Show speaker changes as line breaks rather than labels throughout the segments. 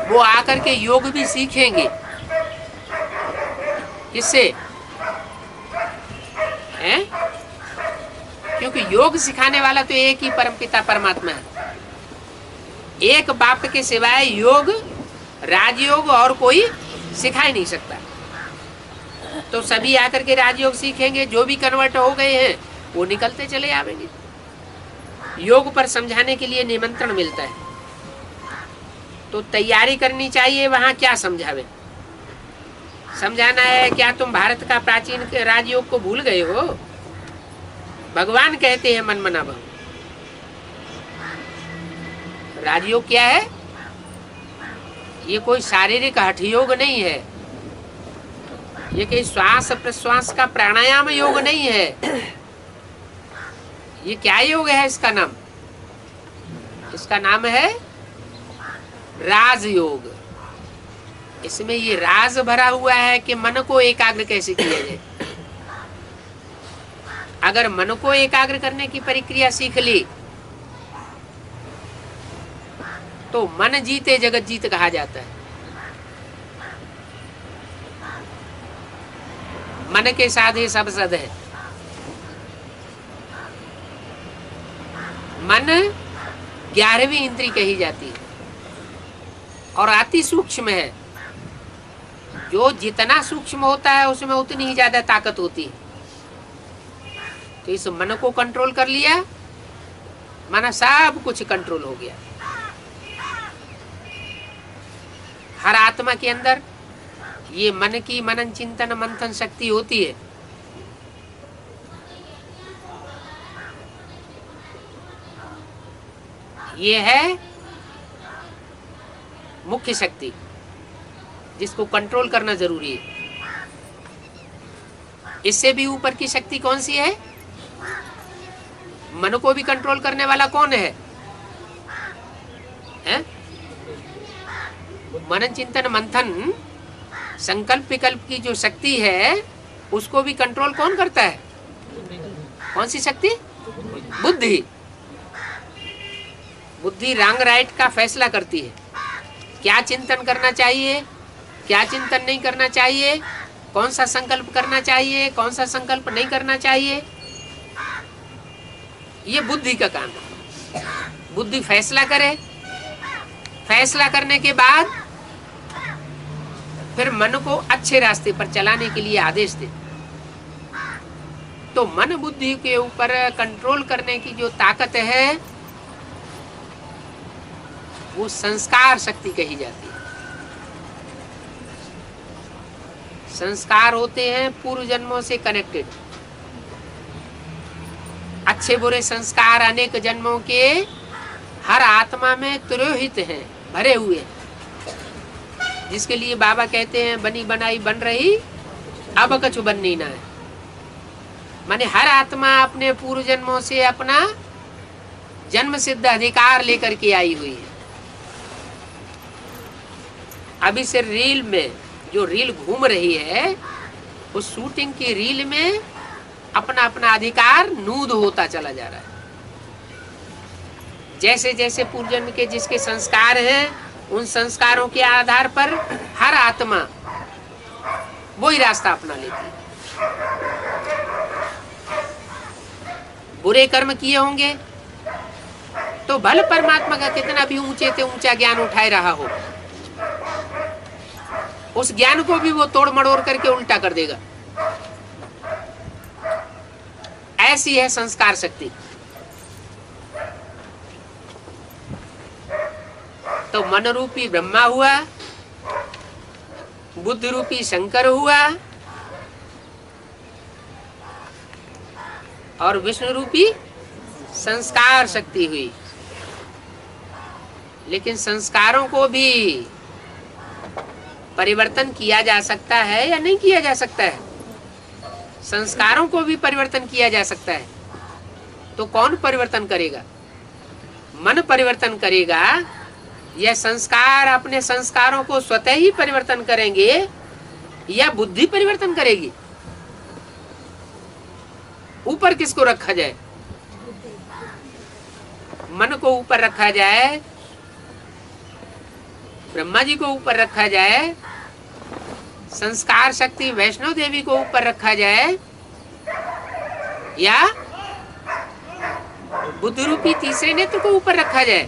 वो आकर के योग भी सीखेंगे। किससे? हैं? क्योंकि योग सिखाने वाला तो एक ही परमपिता परमात्मा है। एक बाप के सिवाय योग, राजयोग और कोई सिखा ही नहीं सकता। तो सभी आकर के राजयोग सीखेंगे। जो भी कन्वर्ट हो गए हैं वो निकलते चले आवेंगे। योग पर समझाने के लिए निमंत्रण मिलता है, तो तैयारी करनी चाहिए। वहां क्या समझावे? समझाना है क्या तुम भारत का प्राचीन राजयोग को भूल गए हो? भगवान कहते हैं मन मना बहु। राजयोग क्या है? ये कोई शारीरिक हठयोग नहीं है, ये कोई श्वास प्रश्वास का प्राणायाम योग नहीं है। ये क्या योग है? इसका नाम है राजयोग। इसमें ये राज भरा हुआ है कि मन को एकाग्र कैसे किया जाए। अगर मन को एकाग्र करने की प्रक्रिया सीख ली तो मन जीते जगत जीत कहा जाता है। मन के साधे सब सद है। मन 11वीं इंद्री कही जाती है और अति सूक्ष्म है। जो जितना सूक्ष्म होता है उसमें उतनी ही ज्यादा ताकत होती है। तो इस मन को कंट्रोल कर लिया, माना सब कुछ कंट्रोल हो गया। हर आत्मा के अंदर ये मन की मनन चिंतन मंथन शक्ति होती है। ये है मुख्य शक्ति, जिसको कंट्रोल करना जरूरी है। इससे भी ऊपर की शक्ति कौन सी है? मन को भी कंट्रोल करने वाला कौन है? मनन चिंतन मंथन संकल्प विकल्प की जो शक्ति है उसको भी कंट्रोल कौन करता है? कौन सी शक्ति? बुद्धि। बुद्धि रंग राइट का फैसला करती है। क्या चिंतन करना चाहिए, क्या चिंतन नहीं करना चाहिए, कौन सा संकल्प करना चाहिए, कौन सा संकल्प नहीं करना चाहिए। ये बुद्धि का काम है। बुद्धि फैसला करे, फैसला करने के बाद फिर मन को अच्छे रास्ते पर चलाने के लिए आदेश दे। तो मन बुद्धि के ऊपर कंट्रोल करने की जो ताकत है वो संस्कार शक्ति कही जाती है। संस्कार होते हैं पूर्व जन्मों से कनेक्टेड। अच्छे बुरे संस्कार अनेक जन्मों के हर आत्मा में तिरोहित हैं, भरे हुए हैं। जिसके लिए बाबा कहते हैं बनी बनाई बन रही अब कछु बननी ना है। माने हर आत्मा अपने पूर्व जन्मों से अपना जन्म सिद्ध अधिकार लेकर के आई हुई है। अभी से रील में जो रील घूम रही है उस शूटिंग की रील में अपना अपना अधिकार नूद होता चला जा रहा है। जैसे जैसे पूर्व जन्म के जिसके संस्कार हैं उन संस्कारों के आधार पर हर आत्मा वही रास्ता अपना लेती है। बुरे कर्म किए होंगे तो भले परमात्मा का कितना भी ऊंचे से ऊंचा ज्ञान उठाए रहा हो, उस ज्ञान को भी वो तोड़ मड़ोड़ करके उल्टा कर देगा। ऐसी है संस्कार शक्ति। तो मन रूपी ब्रह्मा हुआ, बुद्ध रूपी शंकर हुआ और विष्णु रूपी संस्कार शक्ति हुई। लेकिन संस्कारों को भी परिवर्तन किया जा सकता है या नहीं किया जा सकता है? संस्कारों को भी परिवर्तन किया जा सकता है। तो कौन परिवर्तन करेगा? मन परिवर्तन करेगा या संस्कार अपने संस्कारों को स्वतः ही परिवर्तन करेंगे या बुद्धि परिवर्तन करेगी? ऊपर किसको रखा जाए? मन को ऊपर रखा जाए ब्रह्मा जी को ऊपर रखा जाए, संस्कार शक्ति वैष्णो देवी को ऊपर रखा जाए, या बुद्धि रूपी तीसरे नेत्र को ऊपर रखा जाए?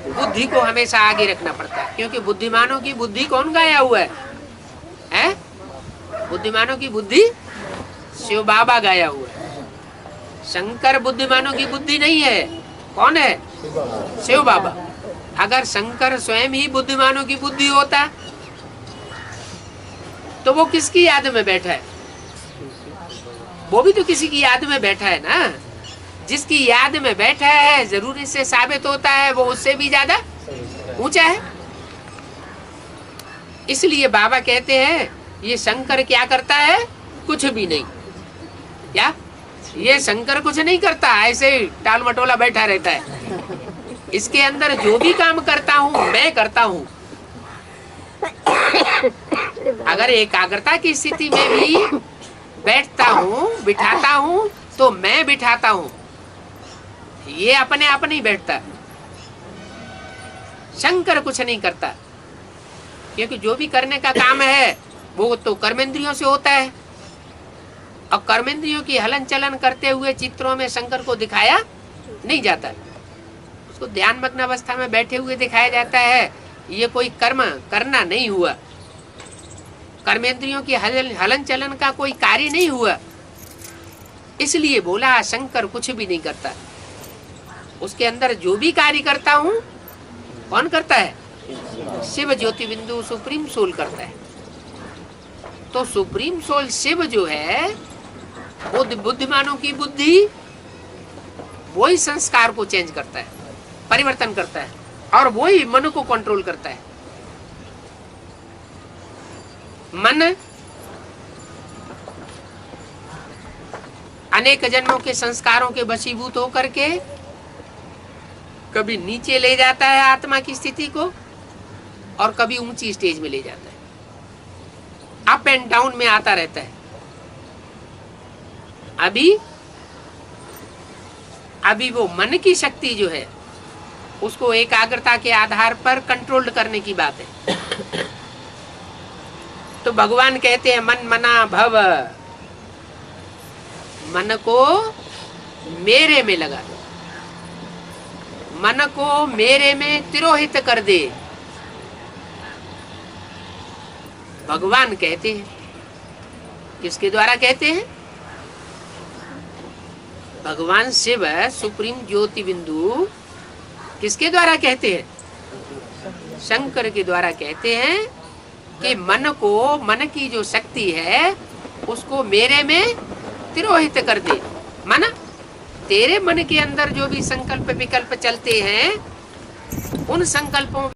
बुद्धि को हमेशा आगे रखना पड़ता है, क्योंकि बुद्धिमानों की बुद्धि कौन गाया हुआ है? बुद्धिमानों की बुद्धि शिव बाबा गाया हुआ है। शंकर बुद्धिमानों की बुद्धि नहीं है। कौन है? शिव बाबा। अगर शंकर स्वयं ही बुद्धिमानों की बुद्धि होता तो वो किसकी याद में बैठा है? वो भी तो किसी की याद में बैठा है ना। जिसकी याद में बैठा है जरूरी से साबित होता है वो उससे भी ज्यादा ऊंचा है। इसलिए बाबा कहते हैं ये शंकर क्या करता है? कुछ भी नहीं। क्या ये शंकर कुछ नहीं करता, ऐसे ही टाल मटोला बैठा रहता है। इसके अंदर जो भी काम करता हूँ मैं करता हूँ। अगर एकाग्रता की स्थिति में भी बैठता हूँ, बिठाता हूँ, तो मैं बिठाता हूँ। ये अपने आप नहीं बैठता। शंकर कुछ नहीं करता, क्योंकि जो भी करने का काम है वो तो कर्मेंद्रियों से होता है, और कर्मेंद्रियों की हलन चलन करते हुए चित्रों में शंकर को दिखाया नहीं जाता। उसको ध्यान मग्न अवस्था में बैठे हुए दिखाया जाता है। ये कोई कर्म करना नहीं हुआ, कर्मेंद्रियों की हलन चलन का कोई कार्य नहीं हुआ। इसलिए बोला शंकर कुछ भी नहीं करता। उसके अंदर जो भी कार्य करता हूँ कौन करता है? शिव ज्योति बिंदु सुप्रीम सोल करता है। तो सुप्रीम सोल शिव जो है वो बुद्धिमानों की बुद्धि, वही संस्कार को चेंज करता है, परिवर्तन करता है, और वही मन को कंट्रोल करता है। मन अनेक जन्मों के संस्कारों के वशीभूत होकर के कभी नीचे ले जाता है आत्मा की स्थिति को, और कभी ऊंची स्टेज में ले जाता है। अप एंड डाउन में आता रहता है। अभी वो मन की शक्ति जो है उसको एकाग्रता के आधार पर कंट्रोल करने की बात है। तो भगवान कहते हैं मन मना भव, मन को मेरे में लगा दो, मन को मेरे में तिरोहित कर दे। भगवान कहते हैं। किसके द्वारा कहते हैं? भगवान शिव सुप्रीम ज्योति बिंदु किसके द्वारा कहते हैं? शंकर के द्वारा कहते हैं कि मन को, मन की जो शक्ति है उसको मेरे में तिरोहित कर दे। मन, तेरे मन के अंदर जो भी संकल्प विकल्प चलते हैं उन संकल्पों